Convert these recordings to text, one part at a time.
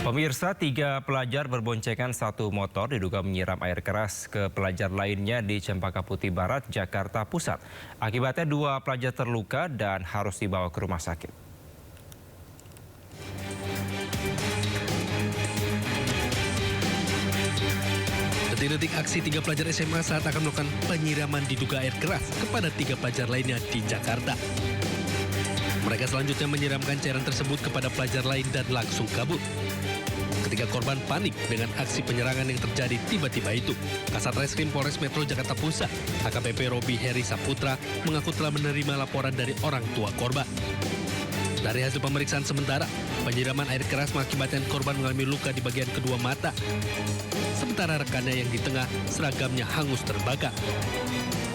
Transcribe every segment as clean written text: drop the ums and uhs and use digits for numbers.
Pemirsa, 3 pelajar berboncengan satu motor diduga menyiram air keras ke pelajar lainnya di Cempaka Putih Barat, Jakarta Pusat. Akibatnya 2 pelajar terluka dan harus dibawa ke rumah sakit. Detik-detik aksi 3 pelajar SMA saat akan melakukan penyiraman diduga air keras kepada 3 pelajar lainnya di Jakarta. Mereka selanjutnya menyiramkan cairan tersebut kepada pelajar lain dan langsung kabur. Ketika korban panik dengan aksi penyerangan yang terjadi tiba-tiba itu, Kasat Reskrim Polres Metro Jakarta Pusat, AKBP Robi Heri Saputra, mengaku telah menerima laporan dari orang tua korban. Dari hasil pemeriksaan sementara, penyiraman air keras mengakibatkan korban mengalami luka di bagian kedua mata. Sementara rekannya yang di tengah, seragamnya hangus terbakar.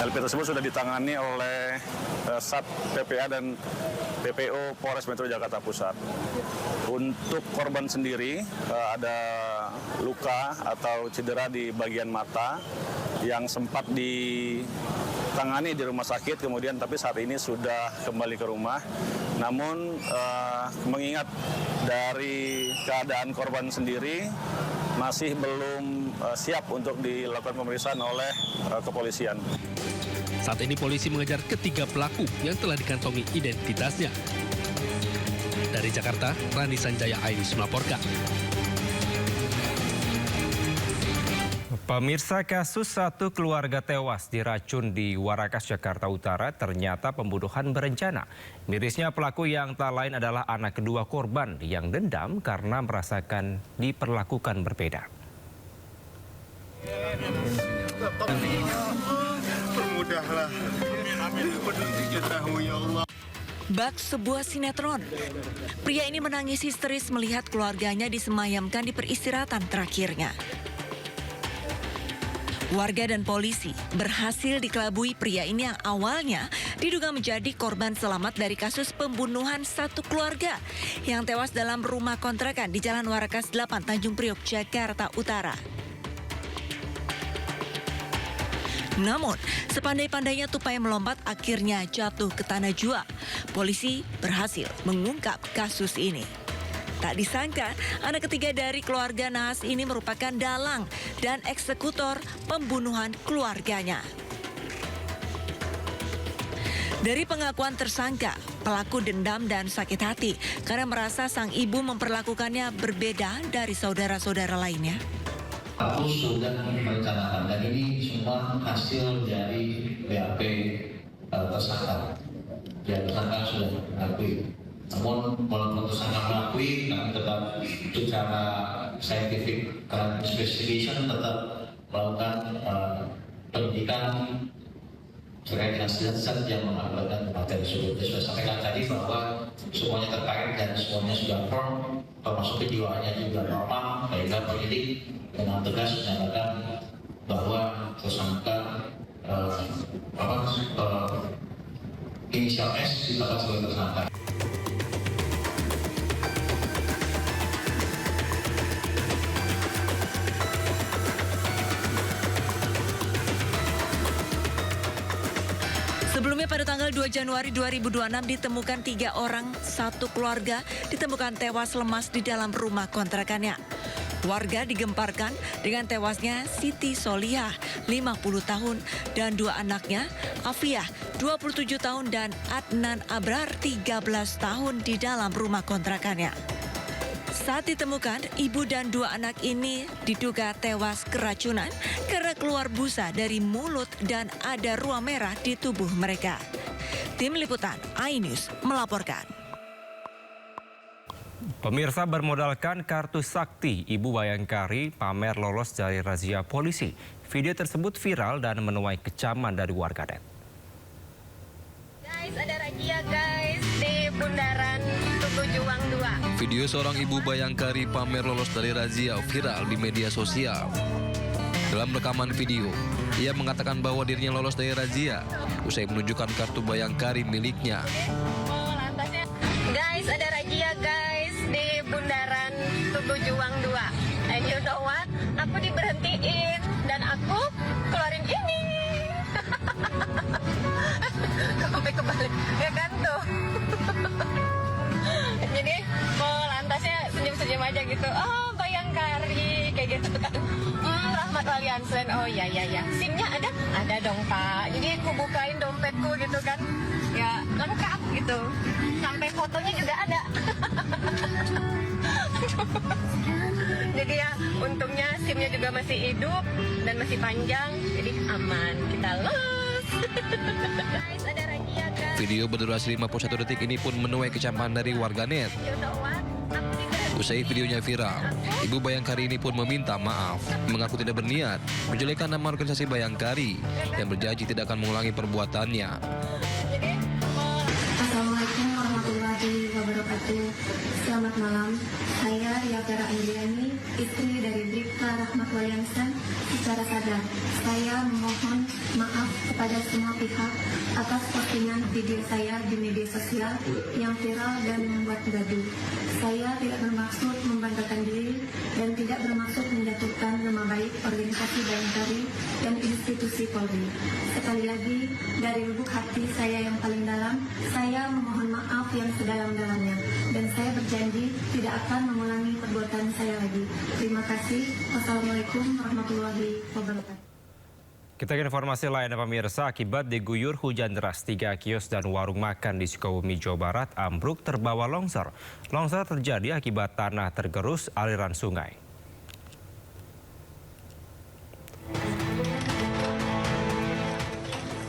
LP tersebut sudah ditangani oleh Sat PPA dan PPO Polres Metro Jakarta Pusat. Untuk korban sendiri ada luka atau cedera di bagian mata yang sempat ditangani di rumah sakit, kemudian tapi saat ini sudah kembali ke rumah. Namun mengingat dari keadaan korban sendiri masih belum siap untuk dilakukan pemeriksaan oleh kepolisian. Saat ini polisi mengejar ketiga pelaku yang telah dikantongi identitasnya. Dari Jakarta, Rani Sanjaya Ainis melaporkan. Pemirsa, kasus satu keluarga tewas diracun di Warakas, Jakarta Utara ternyata pembunuhan berencana. Mirisnya pelaku yang tak lain adalah anak kedua korban yang dendam karena merasakan diperlakukan berbeda. Permudahlah petunjuk kita, ya Allah. Bak sebuah sinetron. Pria ini menangis histeris melihat keluarganya disemayamkan di peristirahatan terakhirnya. Warga dan polisi berhasil dikelabui pria ini yang awalnya diduga menjadi korban selamat dari kasus pembunuhan satu keluarga yang tewas dalam rumah kontrakan di Jalan Warakas 8 Tanjung Priok, Jakarta Utara. Namun, sepandai-pandainya tupai melompat akhirnya jatuh ke tanah jua. Polisi berhasil mengungkap kasus ini. Tak disangka, anak ketiga dari keluarga nahas ini merupakan dalang dan eksekutor pembunuhan keluarganya. Dari pengakuan tersangka, pelaku dendam dan sakit hati karena merasa sang ibu memperlakukannya berbeda dari saudara-saudara lainnya. Aku sudah merencanakan dan ini semua hasil dari BAP tersangka. Ya, tersangka sudah mengakui. Namun walaupun tersangka mengakui, kami tetap secara scientific investigation tetap melakukan penyidikan terkait dengan zat-zat yang mengakibatkan kematian tersebut. Saya sudah sampaikan tadi bahwa semuanya terkait dan semuanya sudah firm, termasuk kejiwaannya juga normal, sehingga penyidik dengan tegas menyatakan bahwa tersangka inisial S ditetapkan sebagai tersangka. Sebelumnya pada tanggal 2 Januari 2026 ditemukan 3 orang satu keluarga ditemukan tewas lemas di dalam rumah kontrakannya. Warga digemparkan dengan tewasnya Siti Solihah, 50 tahun, dan 2 anaknya, Afiah, 27 tahun, dan Adnan Abrar, 13 tahun di dalam rumah kontrakannya. Saat ditemukan, ibu dan 2 anak ini diduga tewas keracunan karena keluar busa dari mulut dan ada ruam merah di tubuh mereka. Tim Liputan iNews melaporkan. Pemirsa, bermodalkan kartu sakti, Ibu Bayangkari pamer lolos dari razia polisi. Video tersebut viral dan menuai kecaman dari warganet. Guys, ada razia guys di Bundaran Tugu Juang 2. Video seorang ibu Bayangkari pamer lolos dari razia viral di media sosial. Dalam rekaman video, ia mengatakan bahwa dirinya lolos dari razia usai menunjukkan kartu Bayangkari miliknya. Guys, ada razia guys di Bundaran Tugu Juang 2. And you know what? Aku diberhentiin dan aku keluarin ini. Sampai kebalik, ya kan tuh. Jadi mau lantasnya senyum-senyum senyum aja gitu. Oh, Bayangkari kayak gitu kan. Rahmat Waliansen. Oh ya. SIM-nya ada? Ada dong, Pak. Jadi aku bukain dompetku gitu kan. Ya, lengkap gitu. Sampai fotonya juga ada. Jadi ya, untungnya SIM-nya juga masih hidup dan masih panjang. Jadi aman. Kita los. Guys, ada rahasia, guys. Video berdurasi 51 detik ini pun menuai kecaman dari warganet. You know what? Aku diberhenti. Usai videonya viral, Ibu Bayangkari ini pun meminta maaf, mengaku tidak berniat menjelekkan nama organisasi Bayangkari yang berjanji tidak akan mengulangi perbuatannya. Assalamualaikum warahmatullahi wabarakatuh. Selamat malam. Saya Ria Vera Indriani, istri dari Bribka Rahmat Waliansen. Secara sadar, saya memohon maaf kepada semua pihak atas postingan video saya di media sosial yang viral dan membuat gaduh. Saya tidak bermaksud membanggakan diri dan tidak bermaksud menjatuhkan nama baik organisasi Bayangkari dan institusi Polri. Sekali lagi, dari lubuk hati saya yang paling dalam, saya memohon maaf yang sedalam-dalamnya. Dan saya berjanji tidak akan mengulangi perbuatan saya lagi. Terima kasih. Wassalamualaikum warahmatullahi wabarakatuh. Kita ke informasi lain, pemirsa. Akibat diguyur hujan deras, 3 kios dan warung makan di Sukabumi, Jawa Barat ambruk terbawa longsor. Longsor terjadi akibat tanah tergerus aliran sungai.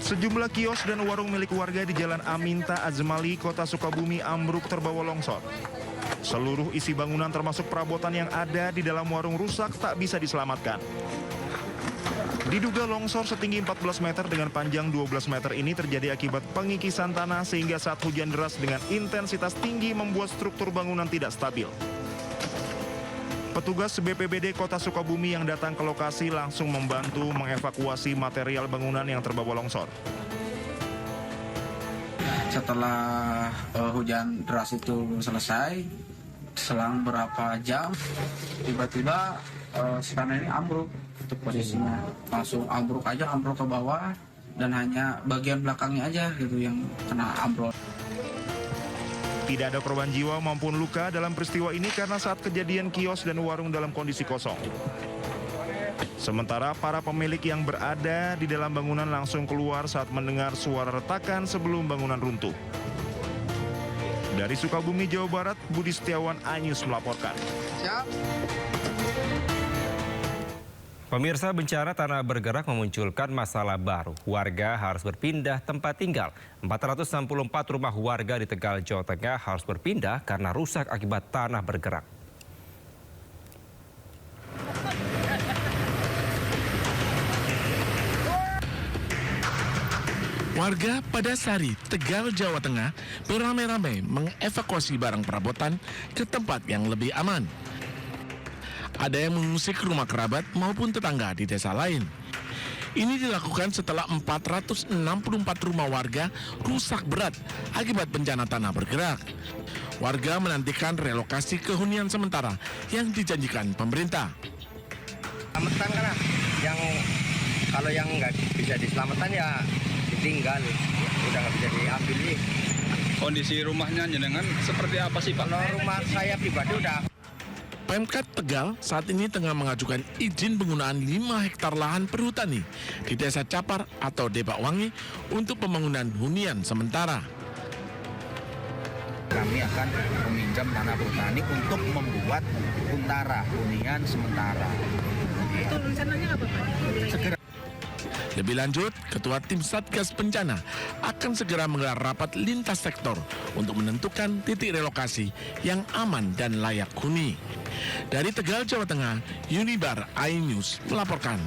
Sejumlah kios dan warung milik warga di Jalan Aminta Azmali, Kota Sukabumi ambruk terbawa longsor. Seluruh isi bangunan termasuk perabotan yang ada di dalam warung rusak tak bisa diselamatkan. Diduga longsor setinggi 14 meter dengan panjang 12 meter ini terjadi akibat pengikisan tanah sehingga saat hujan deras dengan intensitas tinggi membuat struktur bangunan tidak stabil. Petugas BPBD Kota Sukabumi yang datang ke lokasi langsung membantu mengevakuasi material bangunan yang terbawa longsor. Setelah hujan deras itu selesai, selang berapa jam, tiba-tiba tanah ini ambruk untuk posisinya. Langsung ambruk ke bawah dan hanya bagian belakangnya aja gitu yang kena ambruk. Tidak ada korban jiwa maupun luka dalam peristiwa ini karena saat kejadian kios dan warung dalam kondisi kosong. Sementara para pemilik yang berada di dalam bangunan langsung keluar saat mendengar suara retakan sebelum bangunan runtuh. Dari Sukabumi, Jawa Barat, Budi Setiawan, iNews melaporkan. Siap. Pemirsa, bencana tanah bergerak memunculkan masalah baru. Warga harus berpindah tempat tinggal. 464 rumah warga di Tegal, Jawa Tengah harus berpindah karena rusak akibat tanah bergerak. Warga pada Sari, Tegal, Jawa Tengah beramai-ramai mengevakuasi barang perabotan ke tempat yang lebih aman. Ada yang mengungsi ke rumah kerabat maupun tetangga di desa lain. Ini dilakukan setelah 464 rumah warga rusak berat akibat bencana tanah bergerak. Warga menantikan relokasi ke hunian sementara yang dijanjikan pemerintah. Selamatkan karena kalau yang nggak bisa diselamatkan ya ditinggal, udah nggak bisa diambil nih. Kondisi rumahnya jenengan seperti apa sih, Pak? Kalau rumah saya pribadi udah. Pemkab Tegal saat ini tengah mengajukan izin penggunaan 5 hektar lahan perhutani di Desa Capar atau Debak Wangi untuk pembangunan hunian sementara. Kami akan meminjam tanah perhutani untuk membuat huntara, hunian sementara. Itu rencananya apa, Pak? Segera. Lebih lanjut, Ketua Tim Satgas Bencana akan segera menggelar rapat lintas sektor untuk menentukan titik relokasi yang aman dan layak huni. Dari Tegal, Jawa Tengah, Unibar iNews melaporkan.